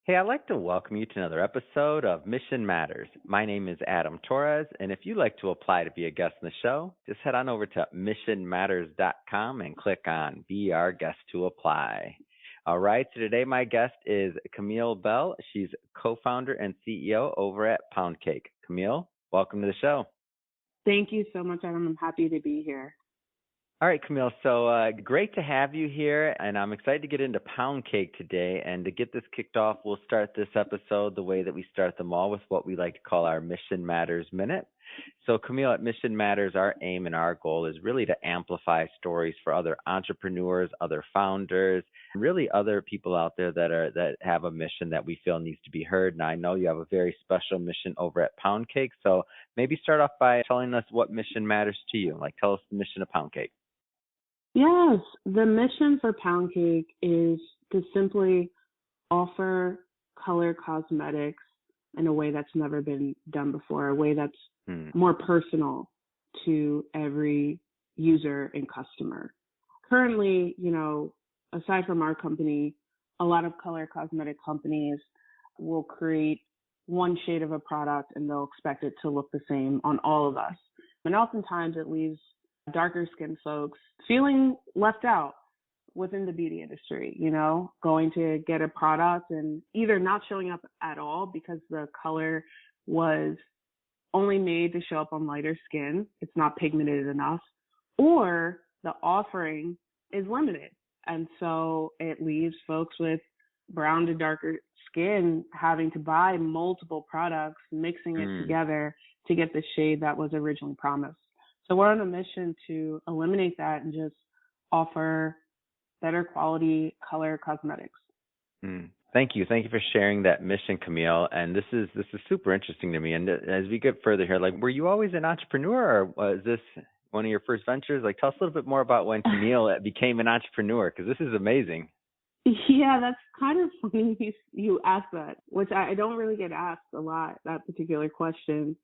Hey, I'd like to welcome you to another episode of Mission Matters. My name is Adam Torres, and if you'd like to apply to be a guest in the show, just head on over to missionmatters.com and click on Be Our Guest to Apply. All right, so today my guest is Camille Bell. She's co-founder and CEO over at Pound Cake. Camille, welcome to the show. Thank you so much, Adam. I'm happy to be here. All right, Camille. So great to have you here, and I'm excited to get into Pound Cake today. And to get this kicked off, we'll start this episode the way that we start them all, with what we like to call our Mission Matters Minute. So, Camille, at Mission Matters, our aim and our goal is really to amplify stories for other entrepreneurs, other founders, and really other people out there that have a mission that we feel needs to be heard. And I know you have a very special mission over at Pound Cake. So maybe start off by telling us what mission matters to you. Like, tell us the mission of Pound Cake. Yes, the mission for Pound Cake is to simply offer color cosmetics in a way that's never been done before, a way that's more personal to every user and customer. Currently, aside from our company, a lot of color cosmetic companies will create one shade of a product and they'll expect it to look the same on all of us. And oftentimes it leaves darker skinned folks feeling left out within the beauty industry, going to get a product and either not showing up at all because the color was only made to show up on lighter skin. It's not pigmented enough, or the offering is limited. And so it leaves folks with brown to darker skin having to buy multiple products, mixing it together to get the shade that was originally promised. So we're on a mission to eliminate that and just offer better quality color cosmetics. Thank you. Thank you for sharing that mission, Camille. And this is super interesting to me. And as we get further here, were you always an entrepreneur, or was this one of your first ventures? Tell us a little bit more about when Camille became an entrepreneur, because this is amazing. Yeah, that's kind of funny you asked that, which I don't really get asked a lot, that particular question.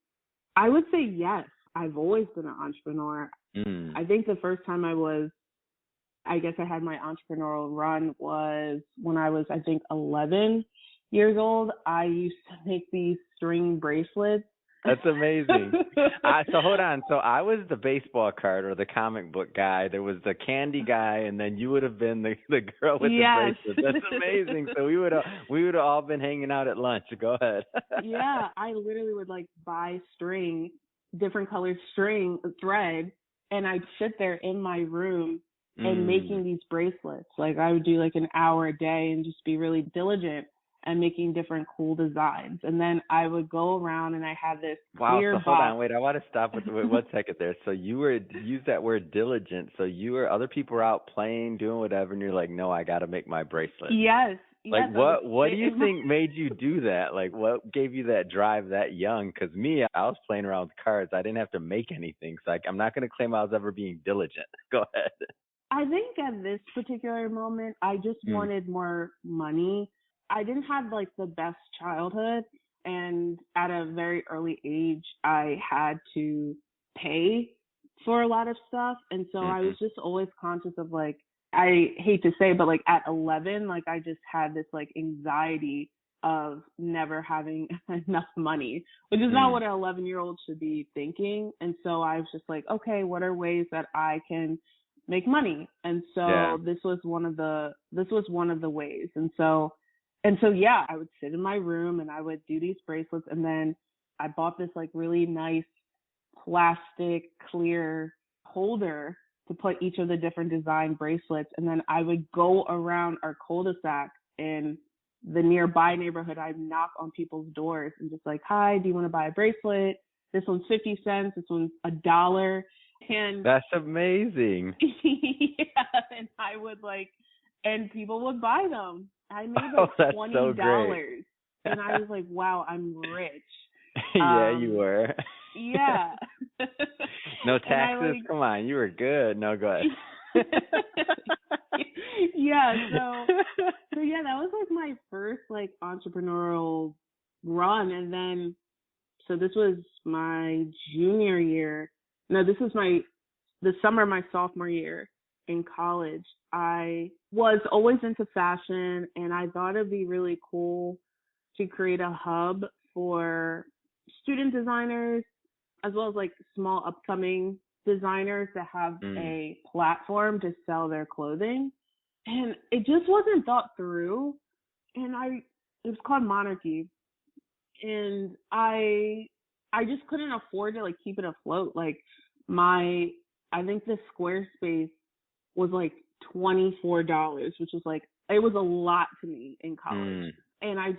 I would say yes. I've always been an entrepreneur. I think the first time I had my entrepreneurial run was when I was, 11 years old. I used to make these string bracelets. That's amazing. So hold on. So I was the baseball card or the comic book guy. There was the candy guy, and then you would have been the girl with the bracelets. That's amazing. So we would have all been hanging out at lunch. Go ahead. Yeah, I literally would buy string, different colored string thread, and I'd sit there in my room and making these bracelets. I would do an hour a day and just be really diligent and making different cool designs. And then I would go around and I had this clear box. Hold on, wait, I want to stop with 1 second there. So you use that word diligent. So other people were out playing, doing whatever, and you're like, no, I got to make my bracelet. Yes. What do you think made you do that? What gave you that drive that young? Because me, I was playing around with cards. I didn't have to make anything. So I'm not going to claim I was ever being diligent. Go ahead. I think at this particular moment, I just wanted more money. I didn't have the best childhood, and at a very early age, I had to pay for a lot of stuff. And so I was just always conscious of I hate to say, but at 11, I just had this anxiety of never having enough money, which is not what an 11-year-old should be thinking. And so I was just okay, what are ways that I can make money? And so this was one of the ways. And so yeah, I would sit in my room and I would do these bracelets, and then I bought this really nice plastic clear holder to put each of the different design bracelets. And then I would go around our cul-de-sac in the nearby neighborhood. I'd knock on people's doors and just hi, do you want to buy a bracelet? This one's 50 cents. This one's $1. And that's amazing. Yeah, and I would and people would buy them. I made $20. So great. And I was wow, I'm rich. Yeah, you were. Yeah. No taxes? Come on, you were good. No, go ahead. Yeah, so yeah, that was my first entrepreneurial run. And then so this was my junior year. No, this was the summer of my sophomore year in college. I was always into fashion, and I thought it'd be really cool to create a hub for student designers as well as like small upcoming designers to have Mm. a platform to sell their clothing. And it just wasn't thought through. And it was called Monarchy. And I just couldn't afford to like keep it afloat. Like my, I think the Squarespace was like $24, which was like, it was a lot to me in college. Mm. And I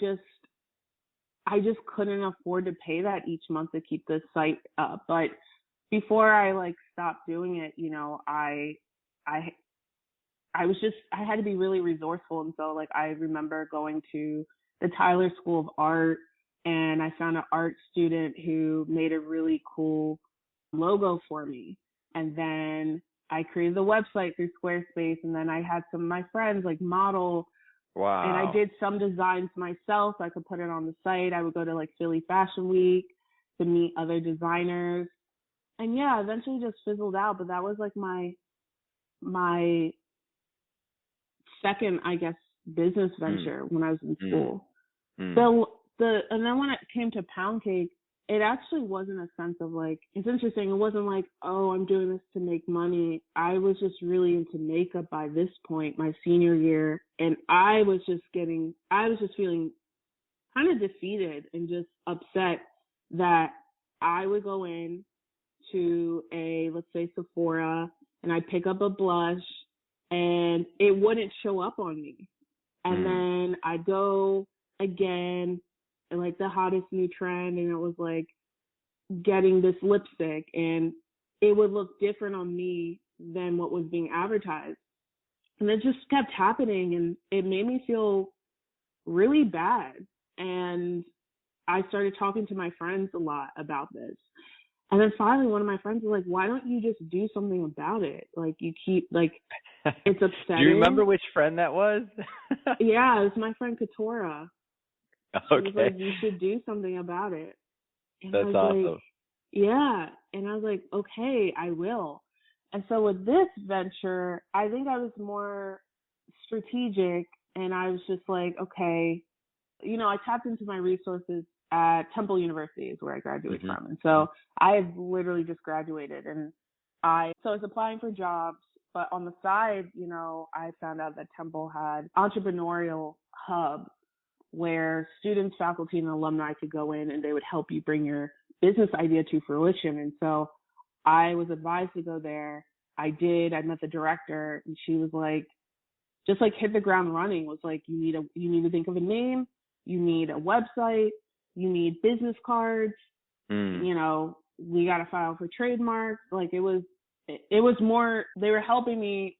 just couldn't afford to pay that each month to keep the site up. But before I like stopped doing it, I I had to be really resourceful. And so like I remember going to the Tyler School of Art and I found an art student who made a really cool logo for me. And then I created the website through Squarespace, and then I had some of my friends like model, and I Wow. did some designs myself so I could put it on the site. I would go to like Philly Fashion Week to meet other designers. And yeah, eventually just fizzled out, but that was like my second, I guess, business Mm. venture when I was in Mm. school. Mm. And then when it came to Pound Cake, it actually wasn't a sense of like, it's interesting. It wasn't like, oh, I'm doing this to make money. I was just really into makeup by this point, my senior year. And I was just feeling kind of defeated and just upset that I would go in to let's say Sephora, and I'd pick up a blush and it wouldn't show up on me. And Mm. then I'd go again, and like the hottest new trend, and it was like getting this lipstick, and it would look different on me than what was being advertised. And it just kept happening, and it made me feel really bad. And I started talking to my friends a lot about this. And then finally, one of my friends was like, why don't you just do something about it? Like, you keep, like, it's Do you remember upsetting. which friend that was? Yeah, it was my friend Katora. She was Okay. like, you should do something about it. And I That's was like, awesome. yeah. And I was like, okay, I will. And so with this venture, I think I was more strategic, and I was just like, okay, I tapped into my resources at Temple University is where I graduated Mhm. from. And so I had literally just graduated, and so I was applying for jobs, but on the side, I found out that Temple had entrepreneurial hubs where students, faculty, and alumni could go in and they would help you bring your business idea to fruition. And so I was advised to go there. I did. I met the director, and she was like, just like hit the ground running. Was like, you need to think of a name, you need a website, you need business cards, Mm. we got to file for trademarks. Like it was more, they were helping me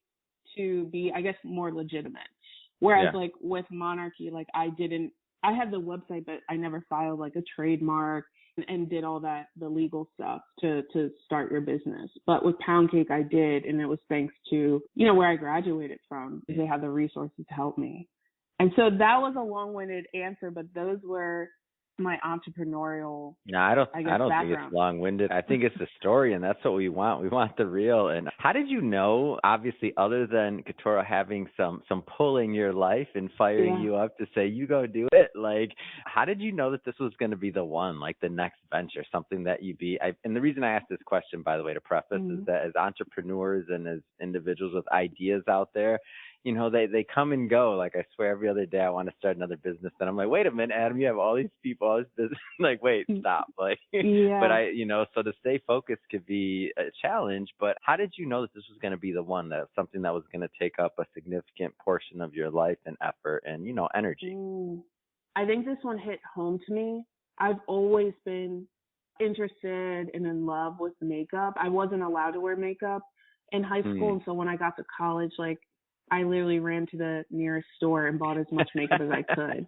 to be, I guess, more legitimate. Whereas Yeah. like with Monarchy, like I had the website, but I never filed like a trademark and did all that, the legal stuff to start your business. But with Pound Cake, I did. And it was thanks to, where I graduated from. They had the resources to help me. And so that was a long-winded answer, but those were my entrepreneurial, No, I guess, I don't think it's background. long-winded. I think it's the story, and that's what we want. We want the real. And how did you know, obviously, other than Katora having some pull in your life and firing Yeah. you up to say, you go do it, like, how did you know that this was going to be the one, like the next venture, something that and the reason I asked this question, by the way, to preface, is that as entrepreneurs and as individuals with ideas out there, they come and go. Like, I swear every other day I want to start another business. And I'm like, wait a minute, Adam, you have all these people, all this business. Like, wait, stop. Like, but Yeah. so to stay focused could be a challenge. But how did you know that this was going to be the one, that something that was going to take up a significant portion of your life and effort and, energy? I think this one hit home to me. I've always been interested and in love with makeup. I wasn't allowed to wear makeup in high school. Hmm. And so when I got to college, like I literally ran to the nearest store and bought as much makeup as I could.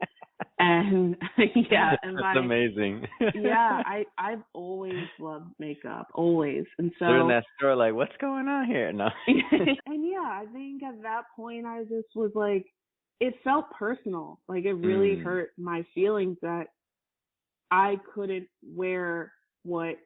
And yeah, and That's amazing. yeah, I've always loved makeup, always. And so they're in that store like, what's going on here? No. and yeah, I think at that point I just was like, it felt personal. Like it really hurt my feelings that I couldn't wear what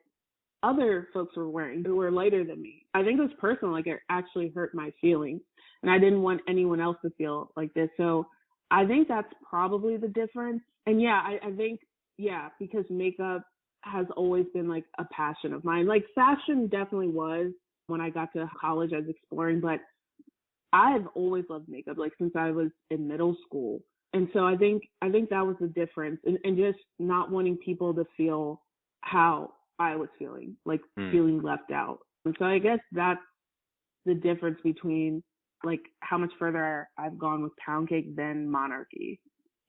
other folks were wearing who were lighter than me. I think it was personal. Like it actually hurt my feelings, and I didn't want anyone else to feel like this. So I think that's probably the difference. And yeah, I think, yeah, because makeup has always been like a passion of mine. Like fashion definitely was when I got to college, I was exploring, but I've always loved makeup, like since I was in middle school. And so I think that was the difference, and just not wanting people to feel how I was feeling, like Hmm. feeling left out. And so I guess that's the difference between like how much further I've gone with Pound Cake than Monarchy.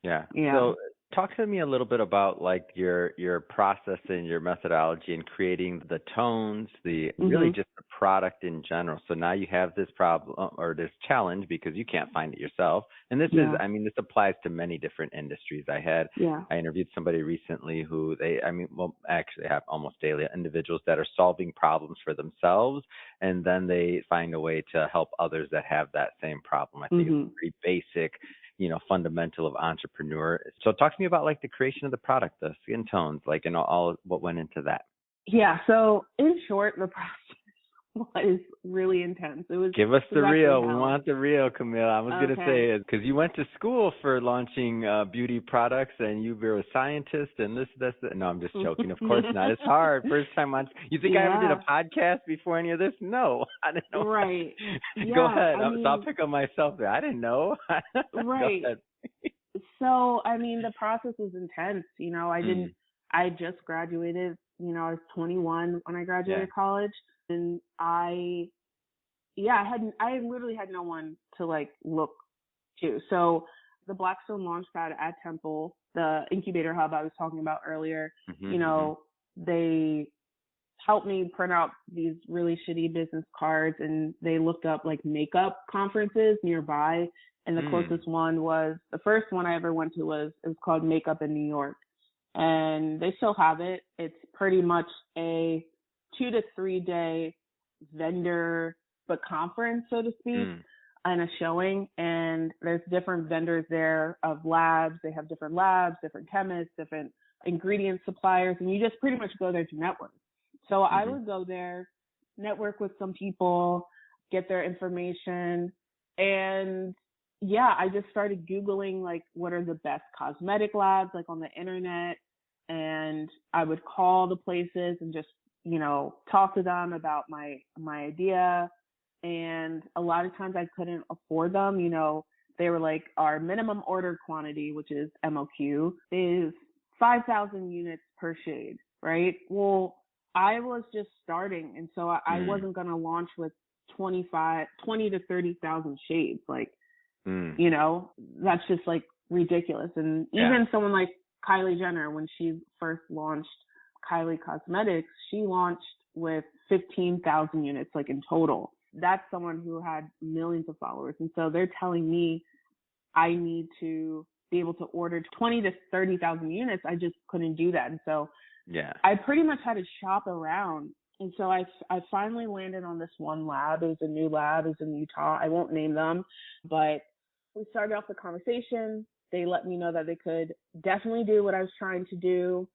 Yeah. Yeah. So talk to me a little bit about like your process and your methodology in creating the tones, the really Mhm. just the product in general. So now you have this problem or this challenge because you can't find it yourself. And this is, Yeah. I mean, this applies to many different industries. Yeah. I interviewed somebody recently who I mean, well, actually have almost daily individuals that are solving problems for themselves and then they find a way to help others that have that same problem. I think it's Mhm. pretty basic, fundamental of entrepreneur. So talk to me about like the creation of the product, the skin tones, like and all what went into that. Yeah. So in short, the process was really intense. Give us It the was actually real. We hell. want the real, Camille. I was gonna Okay. say it because you went to school for launching beauty products, and you were a scientist, and this. No, I'm just joking. Of course not. It's hard. First time on. You think I ever did a Yeah. podcast before any of this? No, I didn't know. Right. Go Yeah. ahead. I So I'll mean, pick on myself there. I didn't know. Go right. ahead. So, I mean, the process was intense. Mm, I just graduated. I was 21 when I yeah. graduated college, and I literally had no one to like look to. So, the Blackstone Launchpad at Temple, the incubator hub I was talking about earlier, Mhm. you Mhm. know, they helped me print out these really shitty business cards, and they looked up like makeup conferences nearby, and the Mm. closest one was the first one I ever went to was it was called Makeup in New York, and they still have it. It's pretty much a 2 to 3 day vendor but conference, so to speak, Mm. and a showing, and there's different vendors there of labs. They have different labs, different chemists, different ingredient suppliers, and you just pretty much go there to network. So I Mhm. would go there, network with some people, get their information, and yeah, I just started Googling like what are the best cosmetic labs like on the internet, and I would call the places and just, talk to them about my idea. And a lot of times I couldn't afford them, they were like, our minimum order quantity, which is MOQ, is 5,000 units per shade, right? Well, I was just starting, and so I Mm. wasn't going to launch with 20 to 30,000 shades. Like, Mm. that's just like ridiculous. And Yeah. even someone like Kylie Jenner, when she first launched Kylie Cosmetics, she launched with 15,000 units, like in total. That's someone who had millions of followers. And so they're telling me I need to be able to order 20 to 30,000 units. I just couldn't do that. And so Yeah. I pretty much had to shop around. And so I finally landed on this one lab. It was a new lab. It was in Utah. I won't name them, but we started off the conversation. They let me know that they could definitely do what I was trying to do.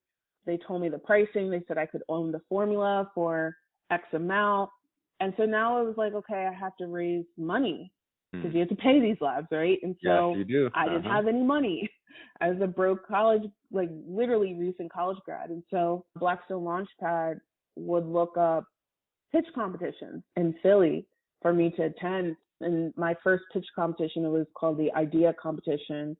They told me the pricing. They said I could own the formula for X amount. And so now it was like, okay, I have to raise money because Mm. you have to pay these labs, right? And Yes, so you do. I didn't Uh-huh. have any money. I was a broke college, like literally recent college grad. And so Blackstone Launchpad would look up pitch competitions in Philly for me to attend. And my first pitch competition, it was called the Idea Competition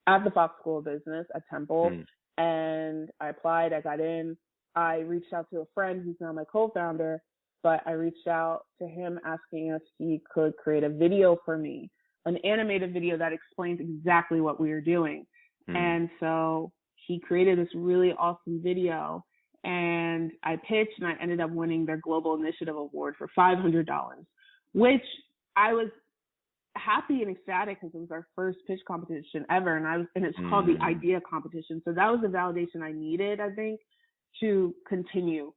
at the Fox School of Business at Temple. Mm. And I applied, I got in. I reached out to a friend who's now my co-founder, but I reached out to him asking if he could create a video for me, an animated video that explains exactly what we were doing. Mm. And so he created this really awesome video, and I pitched and I ended up winning their Global Initiative Award for $500, which I was happy and ecstatic because it was our first pitch competition ever, and it's called the Mm. Idea Competition. So that was the validation I needed, I think, to continue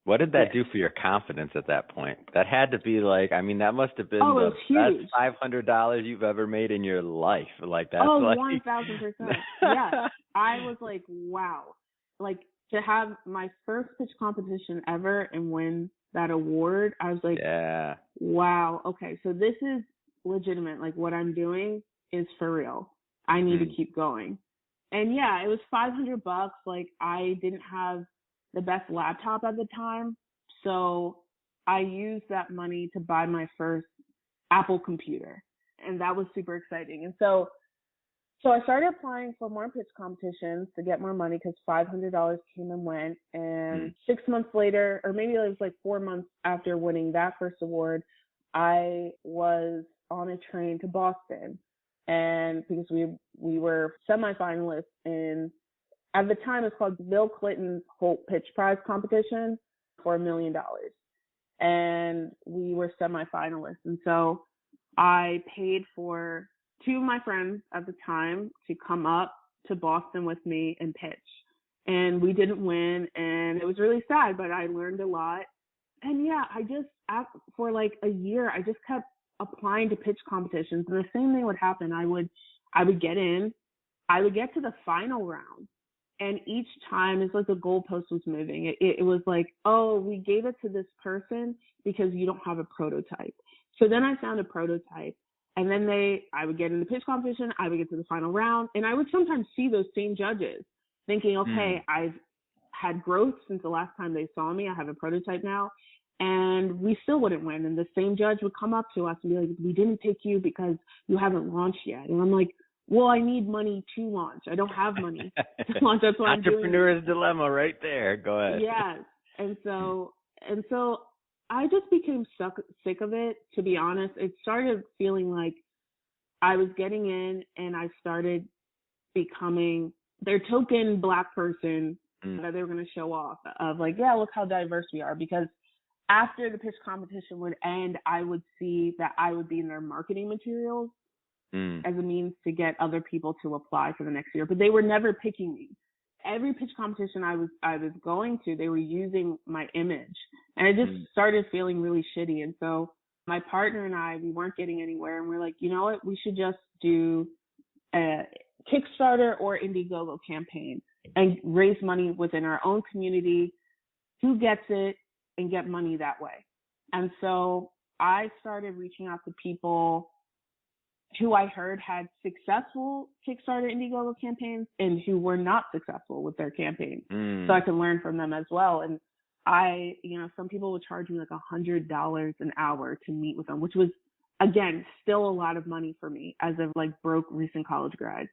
What did that this. do for your confidence at that point? That had to be like, I mean, that must have been Oh, it was the best huge. $500 you've ever made in your life. Like that's Oh, like 1,000%. Yes. I was like, wow. Like to have my first pitch competition ever and win that award, I was like, Yeah. wow, okay, so this is legitimate. Like what I'm doing is for real. I need to Mm. keep going. And yeah, it was $500. Like, I didn't have the best laptop at the time, so I used that money to buy my first Apple computer, and that was super exciting. And so I started applying for more pitch competitions to get more money because $500 came and went. And Mm. 6 months later, or maybe it was like 4 months after winning that first award, I was on a train to Boston, and because we were semifinalists in, at the time it's called Bill Clinton's Holt Pitch Prize competition for $1 million, and we were semifinalists. And so I paid for two of my friends at the time to come up to Boston with me and pitch. And we didn't win, and it was really sad, but I learned a lot. And yeah, for like a year, I just kept applying to pitch competitions, and the same thing would happen. I would get in, I would get to the final round, and each time it's like the goalpost was moving. It was like, oh, we gave it to this person because you don't have a prototype. So then I found a prototype, and then I would get in the pitch competition, I would get to the final round, and I would sometimes see those same judges thinking, okay, I've had growth since the last time they saw me. I have a prototype now. And we still wouldn't win. And the same judge would come up to us and be like, we didn't pick you because you haven't launched yet. And I'm like, well, I need money to launch. I don't have money to launch. That's why I'm doing it. Entrepreneur's dilemma right there. Go ahead. Yes. And so I just became sick of it, to be honest. It started feeling like I was getting in and I started becoming their token Black person that they were going to show off of, like, yeah, look how diverse we are. Because after the pitch competition would end, I would see that I would be in their marketing materials as a means to get other people to apply for the next year. But they were never picking me. Every pitch competition I was going to, they were using my image. And it just started feeling really shitty. And so my partner and I, we weren't getting anywhere. And we're like, you know what? We should just do a Kickstarter or Indiegogo campaign and raise money within our own community. Who gets it? And get money that way. And so I started reaching out to people who I heard had successful Kickstarter, Indiegogo campaigns and who were not successful with their campaigns. So I could learn from them as well. And some people would charge me like $100 an hour to meet with them, which was, again, still a lot of money for me as a like broke recent college grad.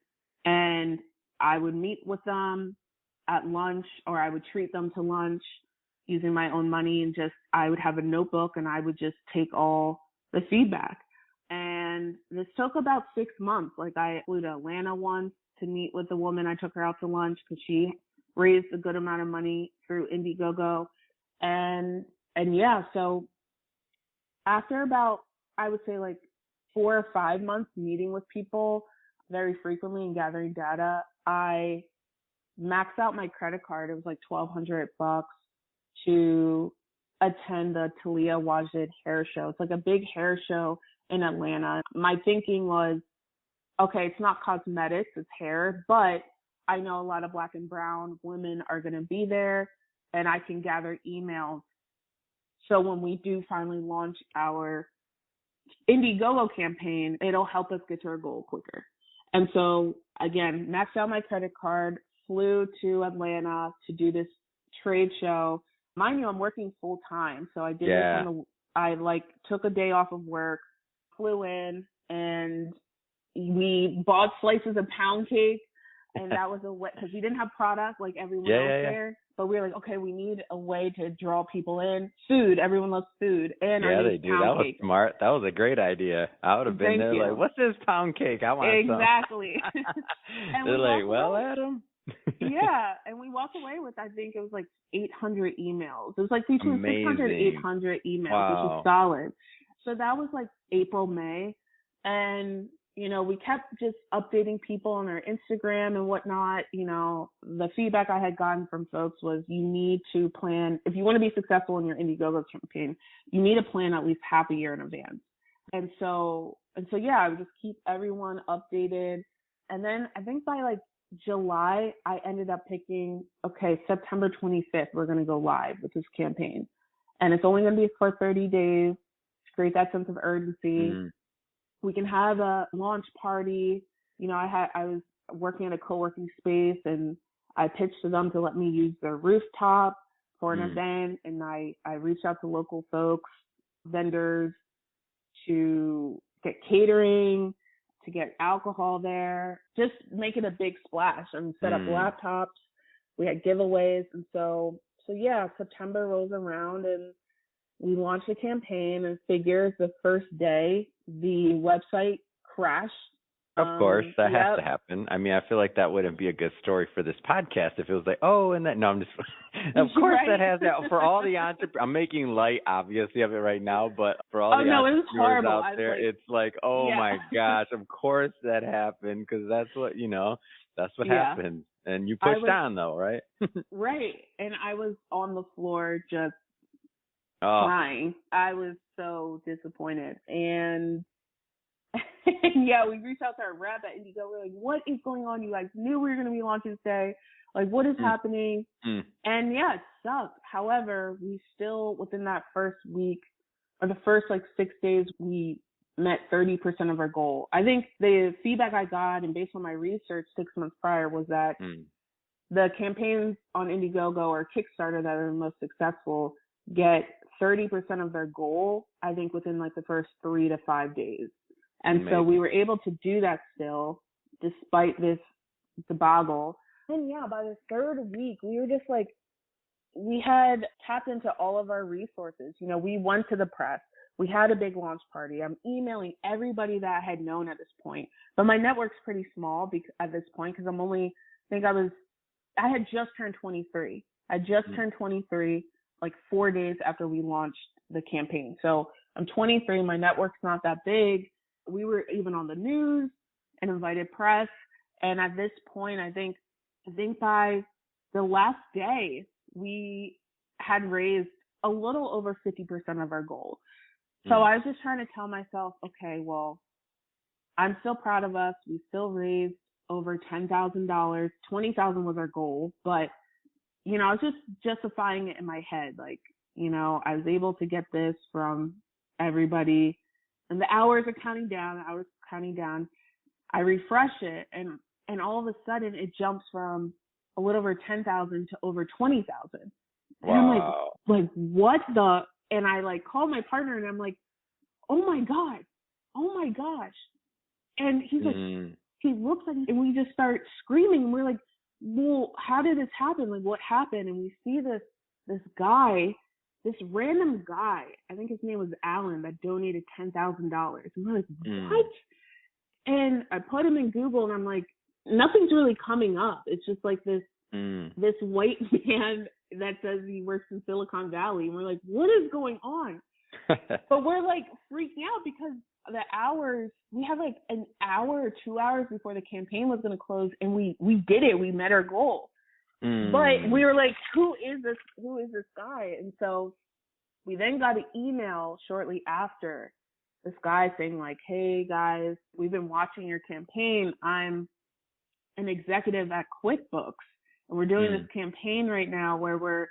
And I would meet with them at lunch, or I would treat them to lunch using my own money, and I would have a notebook and I would just take all the feedback. And this took about 6 months. Like, I flew to Atlanta once to meet with a woman. I took her out to lunch because she raised a good amount of money through Indiegogo. And yeah, so after about, I would say like 4 or 5 months meeting with people very frequently and gathering data, I maxed out my credit card. It was like $1,200 to attend the Talia Wajid hair show. It's like a big hair show in Atlanta. My thinking was, okay, it's not cosmetics, it's hair, but I know a lot of Black and brown women are going to be there, and I can gather emails. So when we do finally launch our Indiegogo campaign, it'll help us get to our goal quicker. And so, again, maxed out my credit card, flew to Atlanta to do this trade show. Mind you, I'm working full time, so I did this I took a day off of work, flew in, and we bought slices of pound cake, and that was because we didn't have product like everyone else there. But we were like, okay, we need a way to draw people in. Food, everyone loves food, and our they do. That was smart. That was a great idea. I would have been there like, what's this pound cake? I want some. Exactly. And they're like, well, Adam. Yeah, and we walked away with, I think it was like 800 emails. It was like between 600 and 800 emails, which was solid. So that was like April, May. And, we kept just updating people on our Instagram and whatnot. The feedback I had gotten from folks was, you need to plan, if you want to be successful in your Indiegogo campaign, you need to plan at least half a year in advance. And so yeah, I would just keep everyone updated. And then I think by like July, I ended up picking, okay, September 25th, we're going to go live with this campaign. And it's only going to be for 30 days to create that sense of urgency. We can have a launch party I was working at a co-working space, and I pitched to them to let me use their rooftop for an event, and I reached out to local folks, vendors, to get catering, to get alcohol there, just make it a big splash and set up laptops. We had giveaways. And so yeah, September rolls around and we launched a campaign, and figures the first day the website crashed. Of course, that has to happen. I mean, I feel like that wouldn't be a good story for this podcast if it was like, oh, and that. No, I'm just. Of course, right? That has that for all the entrepreneurs. I'm making light, obviously, of it right now, but for all the entrepreneurs out there, it's like, oh my gosh, of course that happened, because that's what happens, and you pushed on though, right? Right, and I was on the floor just crying. I was so disappointed, and yeah, we reached out to our rep at Indiegogo. We're like, what is going on? You guys knew we were going to be launching today. Like, what is happening? And yeah, it sucked. However, we still, within that first week, or the first 6 days, we met 30% of our goal. I think the feedback I got, and based on my research 6 months prior, was that the campaigns on Indiegogo or Kickstarter that are the most successful get 30% of their goal, I think, within the first 3 to 5 days. And so we were able to do that still, despite this debacle. And yeah, by the third week, we were just we had tapped into all of our resources. We went to the press. We had a big launch party. I'm emailing everybody that I had known at this point. But my network's pretty small at this point, because I had just turned 23. I just turned 23 4 days after we launched the campaign. So I'm 23. My network's not that big. We were even on the news and invited press. And at this point, I think by the last day, we had raised a little over 50% of our goal. So I was just trying to tell myself, okay, well, I'm still proud of us. We still raised over $10,000. $20,000 was our goal. But, I was just justifying it in my head. I was able to get this from everybody. And the hours are counting down. I refresh it, and all of a sudden it jumps from a little over 10,000 to over 20,000. And wow. I'm like, what the? And I call my partner, and I'm like, oh my gosh. And he's like, he looks at me, and we just start screaming. And we're like, well, how did this happen? What happened? And we see this guy. This random guy, I think his name was Alan, that donated $10,000. And we're like, what? And I put him in Google, and I'm like, nothing's really coming up. It's just this white man that says he works in Silicon Valley. And we're like, what is going on? But we're freaking out, because the hours, we had an hour or 2 hours before the campaign was going to close, and we did it. We met our goal. But we were like, who is this guy? And so we then got an email shortly after, this guy saying hey guys, we've been watching your campaign. I'm an executive at QuickBooks, and we're doing this campaign right now where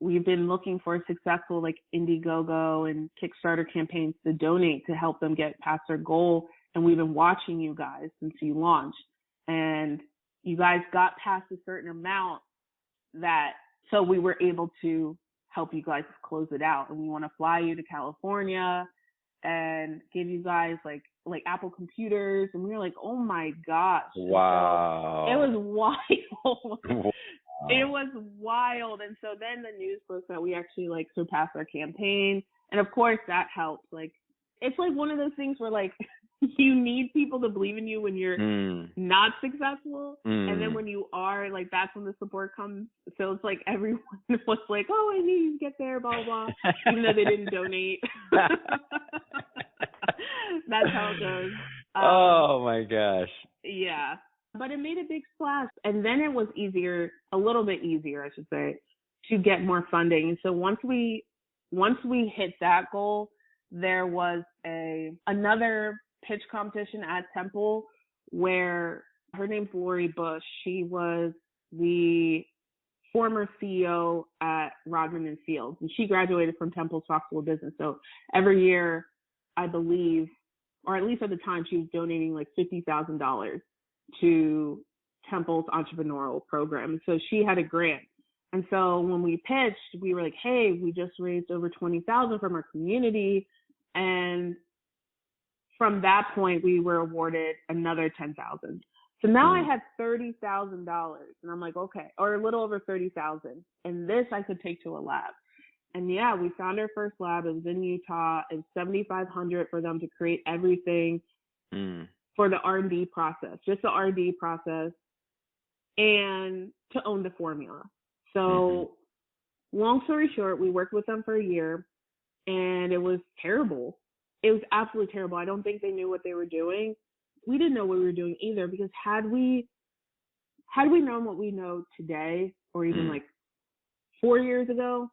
we've been looking for successful Indiegogo and Kickstarter campaigns to donate to help them get past their goal. And we've been watching you guys since you launched. And you guys got past a certain amount, so we were able to help you guys close it out. And we want to fly you to California and give you guys Apple computers. And we were like, oh my gosh. Wow. So it was wild. Wow. It was wild. And so then the news broke that we actually surpassed our campaign. And of course that helps. It's one of those things where you need people to believe in you when you're not successful. And then when you are, that's when the support comes. So it's everyone was like, oh, I knew you'd get there, blah, blah, blah, even though they didn't donate. That's how it goes. Oh my gosh. Yeah. But it made a big splash. And then it was a little bit easier, I should say, to get more funding. And so once we hit that goal, there was another pitch competition at Temple where her name's Lori Bush. She was the former CEO at Rodman and Fields, and she graduated from Temple School of Business. So every year, I believe, or at least at the time, she was donating like $50,000 to Temple's entrepreneurial program. So she had a grant. And so when we pitched, we were like, hey, we just raised over 20,000 from our community. And from that point, we were awarded another 10,000. So now I had $30,000, and I'm like, okay, or a little over 30,000, and this I could take to a lab. And yeah, we found our first lab. It was in Utah. It was $7,500 for them to create everything for the R&D process, just the R&D process, and to own the formula. So long story short, we worked with them for a year, and it was terrible. It was absolutely terrible. I don't think they knew what they were doing. We didn't know what we were doing either, because had we known what we know today, or even like 4 years ago,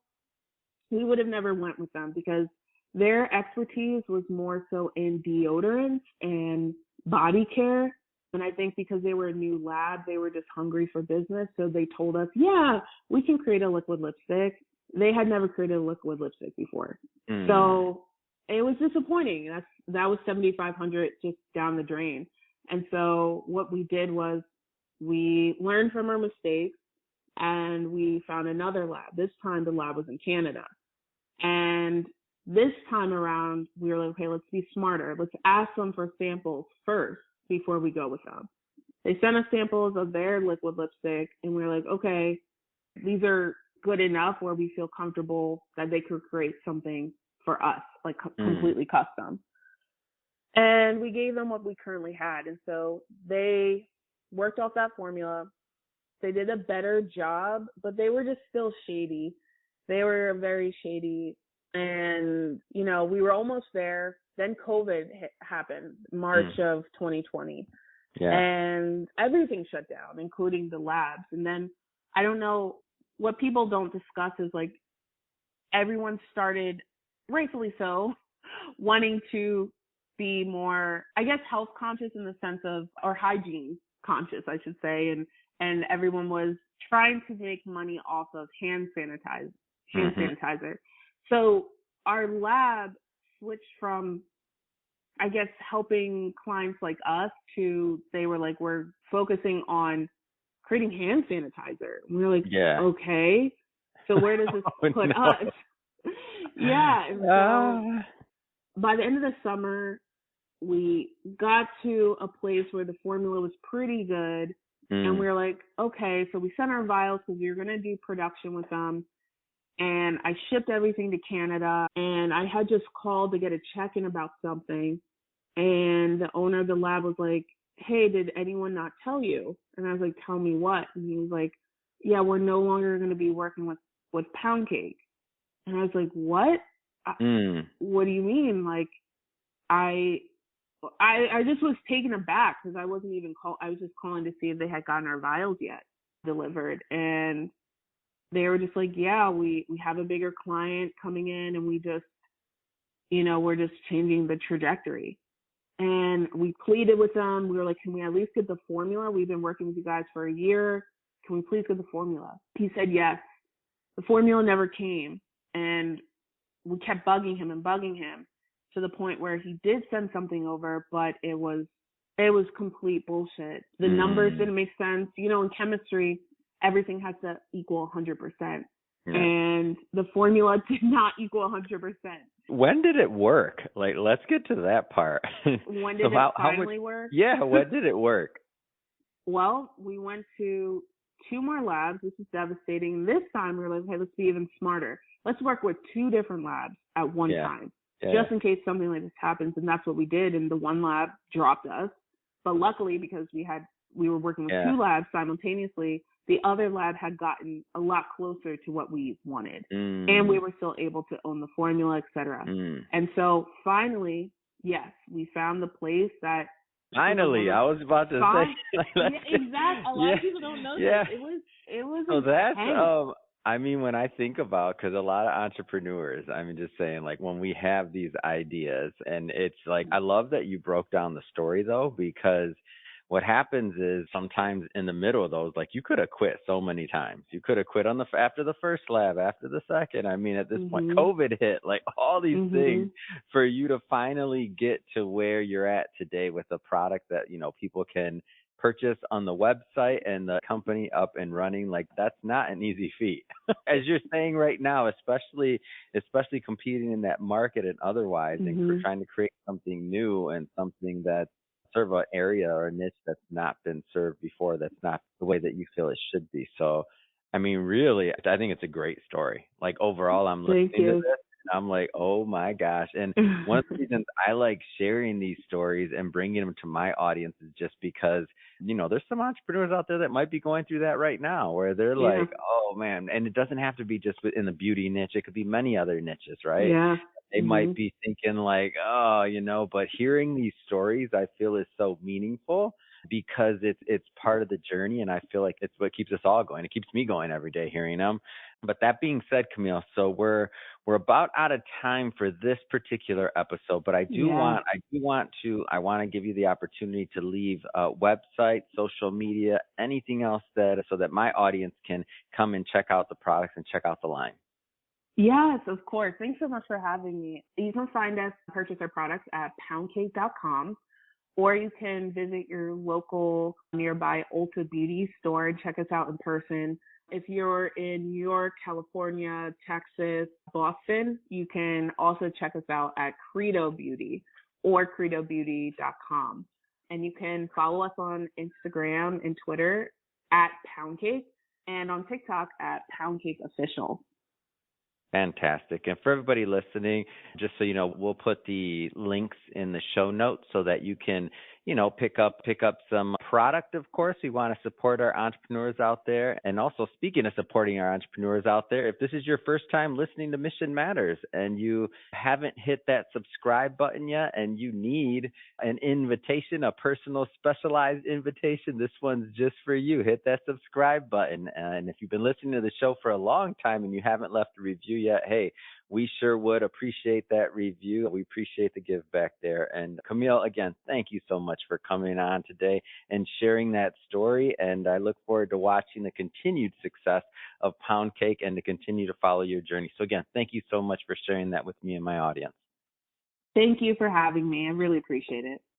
we would have never went with them, because their expertise was more so in deodorants and body care. And I think because they were a new lab, they were just hungry for business. So they told us, yeah, we can create a liquid lipstick. They had never created a liquid lipstick before. So it was disappointing. That was $7,500 just down the drain. And so what we did was we learned from our mistakes, and we found another lab. This time the lab was in Canada. And this time around, we were like, okay, let's be smarter. Let's ask them for samples first before we go with them. They sent us samples of their liquid lipstick, and we were like, okay, these are good enough where we feel comfortable that they could create something for us, like completely custom. And we gave them what we currently had. And so they worked off that formula. They did a better job, but they were just still shady. They were very shady. And, you know, we were almost there. Then COVID happened, March of 2020. Yeah. And everything shut down, including the labs. And then I don't know, what people don't discuss is like everyone started, rightfully so, wanting to be more, I guess, health conscious in the sense of, or hygiene conscious, I should say. And everyone was trying to make money off of hand sanitizer. So our lab switched from, I guess, helping clients like us to, they were like, we're focusing on creating hand sanitizer. And we were like, okay, so where does this put us? Yeah. And so by the end of the summer, we got to a place where the formula was pretty good. And we were like, okay, so we sent our vials because we were going to do production with them. And I shipped everything to Canada. And I had just called to get a check-in about something. And the owner of the lab was like, hey, did anyone not tell you? And I was like, tell me what? And he was like, yeah, we're no longer going to be working with Pound Cake. And I was like, what? What do you mean? Like, I just was taken aback because I wasn't even I was just calling to see if they had gotten our vials yet delivered. And they were just like, yeah, we have a bigger client coming in, and we just, you know, we're just changing the trajectory. And we pleaded with them. We were like, can we at least get the formula? We've been working with you guys for a year. Can we please get the formula? He said yes. The formula never came. And we kept bugging him to the point where he did send something over, but it was complete bullshit. The numbers didn't make sense. You know, in chemistry, everything has to equal 100%. Yeah. And the formula did not equal 100%. When did it work? Like, let's get to that part. When did it finally work? Yeah, when did it work? Well, we went to 2 more labs. This is devastating. This time we were like, hey, let's be even smarter. Let's work with 2 different labs at one time, just in case something like this happens. And that's what we did. And the one lab dropped us. But luckily, because we were working with 2 labs simultaneously, the other lab had gotten a lot closer to what we wanted. And we were still able to own the formula, et cetera. And so finally, yes, we found the place that. Finally, I was about to say. Exactly. A lot of people don't know that. It was. So that's I mean, when I think about, because a lot of entrepreneurs, I mean, just saying, like, when we have these ideas, and it's like, I love that you broke down the story though, because what happens is sometimes in the middle of those, like you could have quit so many times. You could have quit on the after the first lab, after the second. I mean, at this point, Mhm. COVID hit, like all these things Mhm. for you to finally get to where you're at today with a product that, people can purchase on the website and the company up and running. Like that's not an easy feat. As you're saying right now, especially competing in that market and otherwise, and for Mhm. trying to create something new and something that serve an area or a niche that's not been served before, that's not the way that you feel it should be. So, I mean, really, I think it's a great story. Like overall, I'm Thank listening to you. this and I'm like, oh my gosh. And one of the reasons I like sharing these stories and bringing them to my audience is just because, there's some entrepreneurs out there that might be going through that right now where they're Yeah. like, oh man, and it doesn't have to be just within the beauty niche. It could be many other niches, right? Yeah. They might Mhm. be thinking like, oh, but hearing these stories I feel is so meaningful because it's part of the journey and I feel like it's what keeps us all going. It keeps me going every day hearing them. But that being said, Camille, so we're about out of time for this particular episode, but Yeah. I want to give you the opportunity to leave a website, social media, anything else that so that my audience can come and check out the products and check out the line. Yes, of course. Thanks so much for having me. You can find us, purchase our products at poundcake.com, or you can visit your local nearby Ulta Beauty store and check us out in person. If you're in New York, California, Texas, Boston, you can also check us out at Credo Beauty or credobeauty.com. And you can follow us on Instagram and Twitter at Poundcake and on TikTok at Poundcake Official. Fantastic. And for everybody listening, just so you know, we'll put the links in the show notes so that you can, pick up some product, of course. We want to support our entrepreneurs out there. And also speaking of supporting our entrepreneurs out there, if this is your first time listening to Mission Matters and you haven't hit that subscribe button yet and you need an invitation, a personal specialized invitation, this one's just for you. Hit that subscribe button. And if you've been listening to the show for a long time and you haven't left a review yet, hey, we sure would appreciate that review. We appreciate the give back there. And Camille, again, thank you so much for coming on today and sharing that story. And I look forward to watching the continued success of Pound Cake and to continue to follow your journey. So again, thank you so much for sharing that with me and my audience. Thank you for having me. I really appreciate it.